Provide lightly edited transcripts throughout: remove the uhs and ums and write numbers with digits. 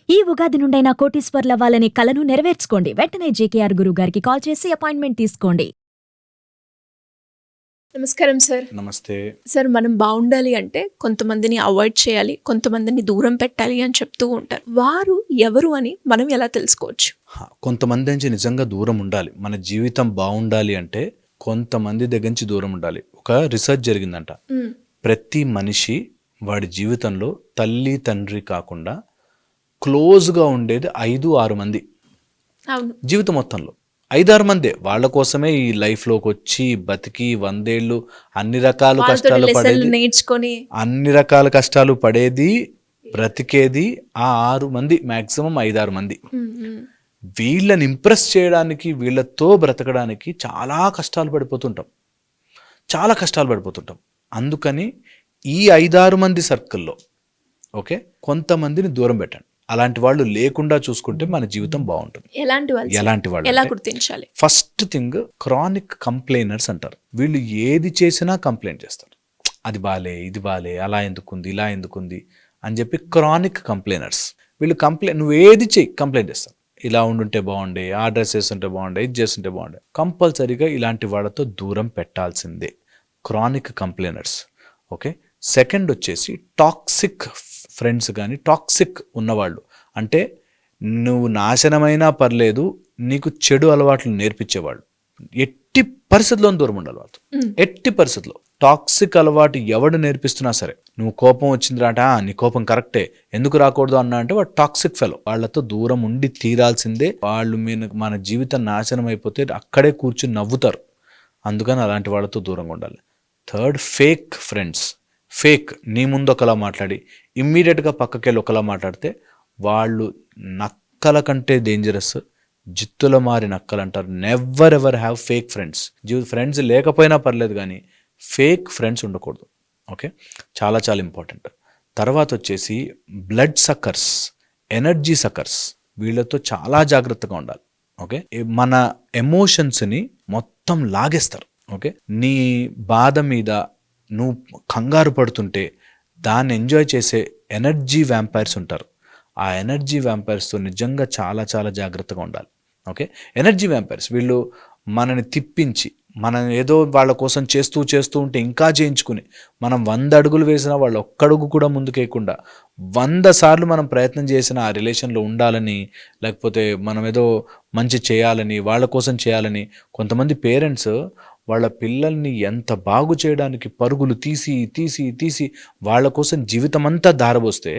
ఈ ఉగాది నుండైనా కోటీశ్వర్లవ్వాలనే కలను నెరవేర్చుకోండి. వెంటనే జేకేఆర్ గురువు గారికి కాల్ చేసి అపాయింట్మెంట్ తీసుకోండి. నమస్కారం సార్. నమస్తే సార్, మనం బాగుండాలి అంటే కొంతమందిని అవాయిడ్ చేయాలి, కొంతమందిని దూరం పెట్టాలి అని చెప్తూ ఉంటారు. వారు ఎవరు అని మనం ఎలా తెలుసుకోవచ్చు? కొంతమంది నుంచి నిజంగా దూరం ఉండాలి. మన జీవితం బాగుండాలి అంటే కొంతమంది దగ్గర నుంచి దూరం ఉండాలి. ఒక రీసెర్చ్ జరిగిందంట. ప్రతి మనిషి వాడి జీవితంలో తల్లి తండ్రి కాకుండా క్లోజ్గా ఉండేది 5-6 మంది. అవును, జీవితం మొత్తంలో 5-6 మందే. వాళ్ళ కోసమే ఈ లైఫ్లోకి వచ్చి బతికి 100 ఏళ్ళు అన్ని రకాల కష్టాలు పడేది, నేర్చుకొని అన్ని రకాల కష్టాలు పడేది, బ్రతికేది ఆ 6 మంది, మ్యాక్సిమం 5-6 మంది. వీళ్ళని ఇంప్రెస్ చేయడానికి, వీళ్ళతో బ్రతకడానికి చాలా కష్టాలు పడిపోతుంటాం. అందుకని ఈ 5-6 మంది సర్కిల్లో కొంతమందిని దూరం పెట్టండి. అలాంటి వాళ్ళు లేకుండా చూసుకుంటే మన జీవితం బాగుంటుంది. ఎలాంటి వాళ్ళు ఎలా గుర్తించాలి? ఫస్ట్ థింగ్, క్రానిక్ కంప్లైనర్స్ అంటారు. వీళ్ళు ఏది చేసినా కంప్లైంట్ చేస్తారు. అది బాలే, ఇది బాలే, అలా ఎందుకుంది, ఇలా ఎందుకుంది అని చెప్పి క్రానిక్ కంప్లైనర్స్. వీళ్ళు నువ్వు ఏది చెయ్యి కంప్లైంట్ చేస్తారు. ఇలా ఉండుంటే బాగుండే, ఆ డ్రెస్ వేస్తుంటే బాగుండే, ఇది చేస్తుంటే బాగుండే. కంపల్సరీగా ఇలాంటి వాళ్ళతో దూరం పెట్టాల్సిందే, క్రానిక్ కంప్లైనర్స్. సెకండ్ వచ్చేసి టాక్సిక్ ఫ్రెండ్స్ కానీ టాక్సిక్ ఉన్నవాళ్ళు. అంటే నువ్వు నాశనమైనా పర్లేదు, నీకు చెడు అలవాట్లు నేర్పించేవాళ్ళు. ఎట్టి పరిస్థితుల్లో దూరం ఉండాలి వాళ్ళతో. ఎట్టి పరిస్థితుల్లో టాక్సిక్ అలవాటు ఎవడు నేర్పిస్తున్నా సరే, నువ్వు కోపం వచ్చిందిరా అంటే నీ కోపం కరెక్టే, ఎందుకు రాకూడదు అన్నా అంటే వాడు టాక్సిక్ ఫెలో. వాళ్ళతో దూరం ఉండి తీరాల్సిందే. వాళ్ళు మన జీవితం నాశనం అయిపోతే అక్కడే కూర్చుని నవ్వుతారు. అందుకని అలాంటి వాళ్ళతో దూరంగా ఉండాలి. Third, fake friends. ఫేక్, నీ ముందు ఒకలా మాట్లాడి ఇమ్మీడియట్గా పక్కకెళ్ళి ఒకలా మాట్లాడితే వాళ్ళు నక్కల కంటే డేంజరస్. జిత్తుల మారి నక్కలు అంటారు. Never ever have fake friends. Friends లేకపోయినా పర్లేదు కానీ ఫేక్ ఫ్రెండ్స్ ఉండకూడదు. చాలా చాలా ఇంపార్టెంట్. తర్వాత వచ్చేసి బ్లడ్ సక్కర్స్, ఎనర్జీ సక్కర్స్. వీళ్ళతో చాలా జాగ్రత్తగా ఉండాలి. మన ఎమోషన్స్ని మొత్తం లాగేస్తారు. నీ బాధ మీద నువ్వు కంగారు పడుతుంటే దాన్ని ఎంజాయ్ చేసే ఎనర్జీ వ్యాంపైర్స్ ఉంటారు. ఆ ఎనర్జీ వ్యాంపైర్స్తో నిజంగా చాలా చాలా జాగ్రత్తగా ఉండాలి. ఎనర్జీ వ్యాంపైర్స్ వీళ్ళు మనని తిప్పించి, మనం ఏదో వాళ్ళ కోసం చేస్తూ ఉంటే ఇంకా చేయించుకుని, మనం 100 అడుగులు వేసినా వాళ్ళు ఒక్కడుగు కూడా ముందుకేయకుండా 100 సార్లు మనం ప్రయత్నం చేసిన ఆ రిలేషన్లో ఉండాలని, లేకపోతే మనం ఏదో మంచి చేయాలని, వాళ్ళ కోసం చేయాలని. కొంతమంది పేరెంట్స్ వాళ్ళ పిల్లల్ని ఎంత బాగు చేయడానికి పరుగులు తీసి వాళ్ళ కోసం జీవితం అంతా దారబోస్తే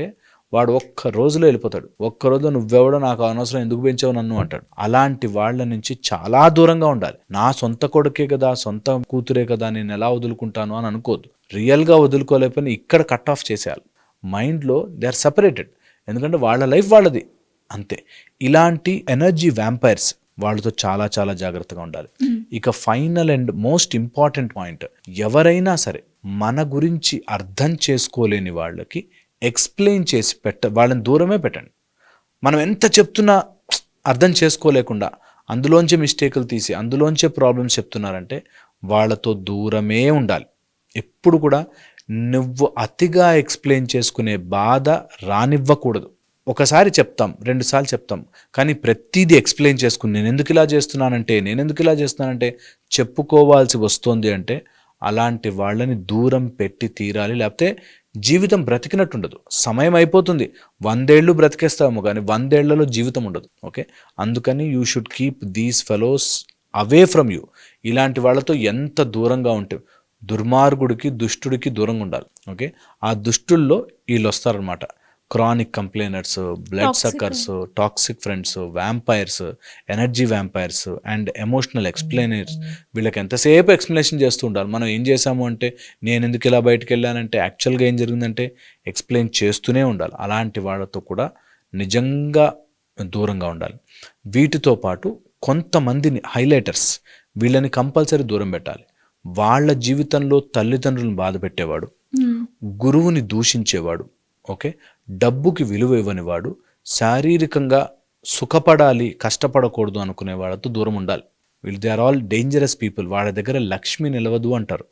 వాడు ఒక్క రోజులో వెళ్ళిపోతాడు. ఒక్క రోజులో నువ్వెవడో, నాకు అనవసరం, ఎందుకు పెంచావు నన్ను అంటాడు. అలాంటి వాళ్ళ నుంచి చాలా దూరంగా ఉండాలి. నా సొంత కొడుకే కదా, సొంత కూతురే కదా, నేను ఎలా వదులుకుంటాను అని అనుకోవద్దు. రియల్గా వదులుకోలేకపోయినా ఇక్కడ కట్ ఆఫ్ చేసేయాలి. మైండ్లో దే ఆర్ సపరేటెడ్. ఎందుకంటే వాళ్ళ లైఫ్ వాళ్ళది, అంతే. ఇలాంటి ఎనర్జీ వ్యాంపైర్స్, వాళ్ళతో చాలా చాలా జాగ్రత్తగా ఉండాలి. ఇక final and most important point, ఎవరైనా సరే మన గురించి అర్థం చేసుకోలేని వాళ్ళకి ఎక్స్ప్లెయిన్ చేసి వాళ్ళని దూరమే పెట్టండి. మనం ఎంత చెప్తున్నా అర్థం చేసుకోలేకుండా అందులోంచే మిస్టేకులు తీసి అందులోంచే ప్రాబ్లమ్స్ చెప్తున్నారంటే వాళ్ళతో దూరమే ఉండాలి. ఎప్పుడు కూడా నువ్వు అతిగా ఎక్స్ప్లెయిన్ చేసుకునే బాధ రానివ్వకూడదు. ఒకసారి చెప్తాం, 2 సార్లు చెప్తాం, కానీ ప్రతిదీ ఎక్స్ప్లెయిన్ చేసుకుని నేను ఎందుకు ఇలా చేస్తున్నానంటే చెప్పుకోవాల్సి వస్తుంది అంటే అలాంటి వాళ్ళని దూరం పెట్టి తీరాలి. లేకపోతే జీవితం బ్రతికినట్టుండదు. సమయం అయిపోతుంది. 100 ఏళ్ళు బ్రతికేస్తాము కానీ 100 ఏళ్లలో జీవితం ఉండదు. అందుకని you should keep these fellows away from you. ఇలాంటి వాళ్ళతో ఎంత దూరంగా ఉంటే, దుర్మార్గుడికి దుష్టుడికి దూరంగా ఉండాలి. ఆ దుష్టుల్లో వీళ్ళు వస్తారనమాట. Chronic complainers, blood suckers, toxic friends, vampires, energy vampires and emotional explainers. వీళ్ళకి ఎంతసేపు ఎక్స్ప్లెనేషన్ చేస్తూ ఉండాలి. మనం ఏం చేసాము అంటే, నేను ఎందుకు ఇలా బయటకు వెళ్ళానంటే, యాక్చువల్గా ఏం జరిగిందంటే ఎక్స్ప్లెయిన్ చేస్తూనే ఉండాలి. అలాంటి వాళ్ళతో కూడా నిజంగా దూరంగా ఉండాలి. వీటితో పాటు కొంతమందిని హైలైటర్స్, వీళ్ళని కంపల్సరీ దూరం పెట్టాలి. వాళ్ళ జీవితంలో తల్లిదండ్రులను బాధ పెట్టేవాడు, గురువుని దూషించేవాడు, డబ్బుకి విలువ ఇవ్వనివాడు, శారీరకంగా సుఖపడాలి కష్టపడకూడదు అనుకునే వాళ్ళతో దూరం ఉండాలి. వీళ్ళు they are all dangerous people. వాళ్ళ దగ్గర లక్ష్మి నిలవదు అంటారు.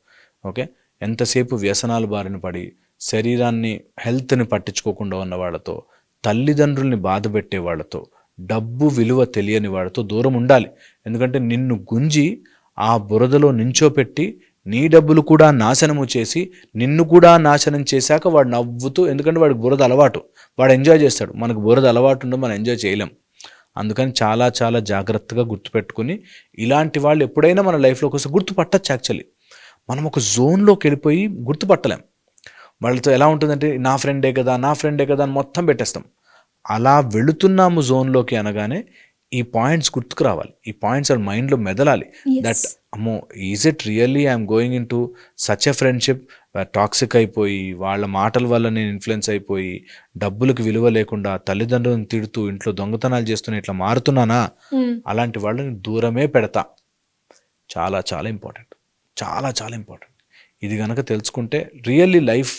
ఎంతసేపు వ్యసనాలు బారిన పడి శరీరాన్ని, హెల్త్ని పట్టించుకోకుండా ఉన్న వాళ్ళతో తల్లిదండ్రుల్ని బాధ పెట్టే వాళ్ళతో, డబ్బు విలువ తెలియని వాడితో దూరం ఉండాలి. ఎందుకంటే నిన్ను గుంజి ఆ బురదలో నించోపెట్టి నీ డబ్బులు కూడా నాశనము చేసి నిన్ను కూడా నాశనం చేశాక వాడు నవ్వుతూ, ఎందుకంటే వాడికి బురద అలవాటు, వాడు ఎంజాయ్ చేస్తాడు. మనకు బురద అలవాటు ఉండదు, మనం ఎంజాయ్ చేయలేం. అందుకని చాలా చాలా జాగ్రత్తగా గుర్తుపెట్టుకుని ఇలాంటి వాళ్ళు ఎప్పుడైనా మన లైఫ్లోకి వస్తే గుర్తుపట్టచ్చు. యాక్చువల్లీ మనం ఒక జోన్లోకి వెళ్ళిపోయి గుర్తుపట్టలేం. వాళ్ళతో ఎలా ఉంటుందంటే నా ఫ్రెండే కదా అని మొత్తం పెట్టేస్తాం. అలా వెళుతున్నాము జోన్లోకి అనగానే ఈ పాయింట్స్ గుర్తుకు రావాలి, ఈ పాయింట్స్ ఆ మైండ్లో మెదలాలి. దట్ అమ్మో, is it really I'm going in to such a friendship toxic అయిపోయి, వాళ్ళ మాటల వల్ల నేను ఇన్ఫ్లుయెన్స్ అయిపోయి, డబ్బులకు విలువ లేకుండా తల్లిదండ్రులను తిడుతూ ఇంట్లో దొంగతనాలు చేస్తూనే ఇట్లా మారుతున్నానా? అలాంటి వాళ్ళని దూరమే పెడతా. చాలా చాలా ఇంపార్టెంట్, చాలా చాలా ఇంపార్టెంట్. ఇది కనుక తెలుసుకుంటే రియల్లీ లైఫ్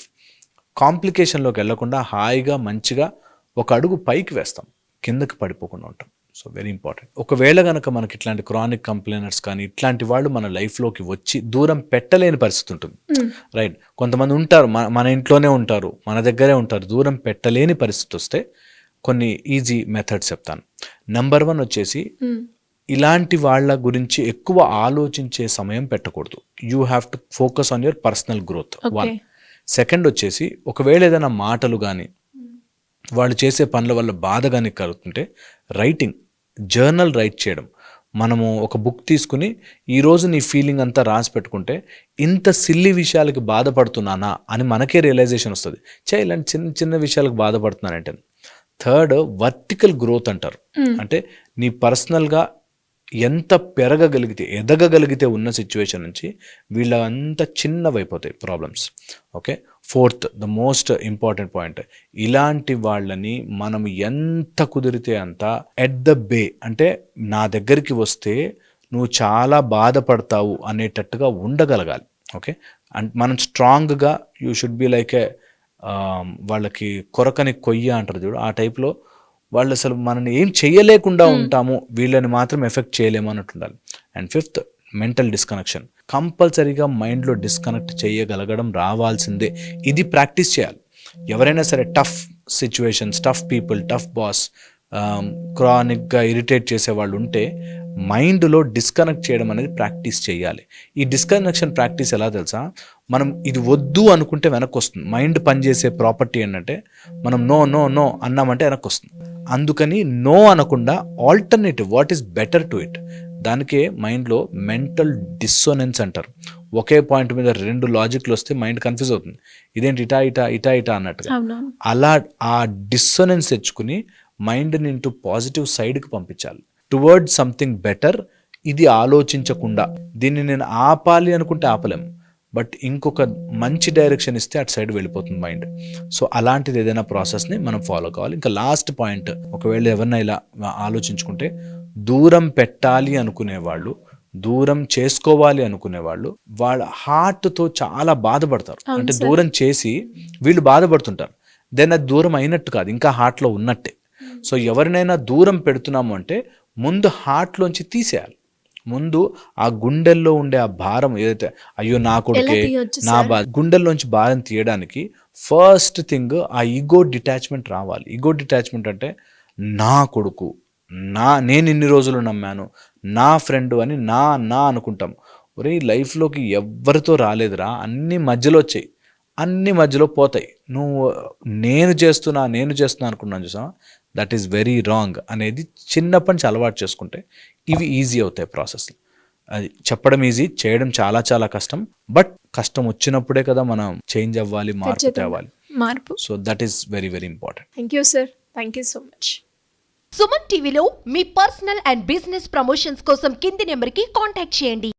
కాంప్లికేషన్లోకి వెళ్లకుండా హాయిగా మంచిగా ఒక అడుగు పైకి వేస్తాం, కిందకి పడిపోకుండా ఉంటాం. So very important. ఒకవేళ కనుక మనకి ఇట్లాంటి క్రానిక్ కంప్లైనర్స్ కానీ ఇట్లాంటి వాళ్ళు మన లైఫ్లోకి వచ్చి దూరం పెట్టలేని పరిస్థితి ఉంటుంది, రైట్? కొంతమంది ఉంటారు మన ఇంట్లోనే ఉంటారు, మన దగ్గరే ఉంటారు, దూరం పెట్టలేని పరిస్థితి వస్తే కొన్ని ఈజీ మెథడ్స్ చెప్తాను. నెంబర్ 1 వచ్చేసి ఇలాంటి వాళ్ళ గురించి ఎక్కువ ఆలోచించే సమయం పెట్టకూడదు. You have to focus on your personal growth. 1. Second వచ్చేసి ఒకవేళ ఏదైనా మాటలు కానీ వాళ్ళు చేసే పనుల వల్ల బాధ కానీ కలుగుతుంటే రైటింగ్, జర్నల్ రైట్ చేయడం. మనము ఒక బుక్ తీసుకుని ఈరోజు నీ ఫీలింగ్ అంతా రాసి పెట్టుకుంటే ఇంత సిల్లీ విషయాలకి బాధపడుతున్నానా అని మనకే రియలైజేషన్ వస్తుంది. ఇలాంటి చిన్న చిన్న విషయాలకు బాధపడుతున్నానంటే. 3. వర్టికల్ గ్రోత్ అంటారు. అంటే నీ పర్సనల్గా ఎంత పెరగగలిగితే, ఎదగగలిగితే ఉన్న సిచ్యువేషన్ నుంచి వీళ్ళంతా చిన్నవైపోతాయి problems. Okay. 4th, the most important point, ఇలాంటి వాళ్ళని మనం ఎంత కుదిరితే అంత ఎట్ ద బే, అంటే నా దగ్గరికి వస్తే నువ్వు చాలా బాధపడతావు అనేటట్టుగా ఉండగలగాలి. ఓకే. అండ్ మనం స్ట్రాంగ్గా, యూ షుడ్ బి లైక్ ఏ వాళ్ళకి కొరకని కొయ్య అంటారు చూడు, ఆ టైప్లో వాళ్ళు అసలు మనల్ని ఏం చేయలేకుండా ఉంటాము, వీళ్ళని మాత్రం ఎఫెక్ట్ చేయలేము అన్నట్టు ఉండాలి. And 5th, mental disconnection. కంపల్సరీగా మైండ్లో డిస్కనెక్ట్ చేయగలగడం రావాల్సిందే. ఇది ప్రాక్టీస్ చేయాలి. ఎవరైనా సరే tough situations, tough people, tough boss, క్రానిక్గా ఇరిటేట్ చేసేవాళ్ళు ఉంటే మైండ్లో డిస్కనెక్ట్ చేయడం అనేది ప్రాక్టీస్ చేయాలి. ఈ డిస్కనెక్షన్ ప్రాక్టీస్ ఎలా తెలుసా? మనం ఇది వద్దు అనుకుంటే వెనక్కి వస్తుంది. మైండ్ పనిచేసే ప్రాపర్టీ ఏంటంటే మనం నో నో నో అన్నామంటే వెనక్కి వస్తుంది. అందుకని నో అనకుండా alternative, what is better to it, దానికే మైండ్లో మెంటల్ డిస్సోనెన్స్ అంటారు. ఒకే పాయింట్ మీద 2 లాజిక్లు వస్తే మైండ్ కన్ఫ్యూజ్ అవుతుంది, ఇదేంటి ఇటా ఇటా ఇటా ఇటా అన్నట్టుగా. అలా ఆ డిస్సోనెన్స్ తెచ్చుకుని మైండ్ని ఇంటూ పాజిటివ్ సైడ్కి పంపించాలి, టువర్డ్ సంథింగ్ బెటర్. ఇది ఆలోచించకుండా దీన్ని నేను ఆపాలి అనుకుంటే ఆపలేము, బట్ ఇంకొక మంచి డైరెక్షన్ ఇస్తే అటు సైడ్ వెళ్ళిపోతుంది మైండ్. సో అలాంటిది ఏదైనా ప్రాసెస్ని మనం ఫాలో కావాలి. ఇంకా లాస్ట్ పాయింట్, ఒకవేళ ఎవరినైనా ఇలా ఆలోచించుకుంటే దూరం పెట్టాలి అనుకునేవాళ్ళు, దూరం చేసుకోవాలి అనుకునేవాళ్ళు వాళ్ళ హార్ట్తో చాలా బాధపడతారు. అంటే దూరం చేసి వీళ్ళు బాధపడుతుంటారు, దెన్ అది దూరం అయినట్టు కాదు, ఇంకా హార్ట్లో ఉన్నట్టే. సో ఎవరినైనా దూరం పెడుతున్నాము అంటే ముందు హార్ట్లోంచి తీసేయాలి. ముందు ఆ గుండెల్లో ఉండే ఆ భారం ఏదైతే, అయ్యో నా కొడుకే నా గుండెల్లోంచి భారం తీయడానికి ఫస్ట్ థింగ్ ఆ ఈగో డిటాచ్మెంట్ రావాలి. ఈగో డిటాచ్మెంట్ అంటే నా కొడుకు, నేను ఇన్ని రోజులు నమ్మాను, నా ఫ్రెండ్ అని నా అనుకుంటాం. ఒరే లైఫ్లోకి ఎవరితో రాలేదురా, అన్ని మధ్యలో వచ్చాయి, అన్ని మధ్యలో పోతాయి. నువ్వు నేను చేస్తున్నా అనుకున్నాను చూసావా, దట్ ఈస్ వెరీ రాంగ్ అనేది చిన్నప్పటి నుంచి అలవాటు చేసుకుంటే ఇవి ఈజీ అవుతాయి ప్రాసెస్. అది చెప్పడం ఈజీ, చేయడం చాలా చాలా కష్టం. బట్ కష్టం వచ్చినప్పుడే కదా మనం చేంజ్ అవ్వాలి, మార్పు తేవాలి. So that is very very important. Thank you sir, thank you so much. Suman టీవీలో మీ పర్సనల్ అండ్ బిజినెస్ ప్రమోషన్స్ కోసం కింది నెంబర్కి కాంటాక్ట్ చేయండి.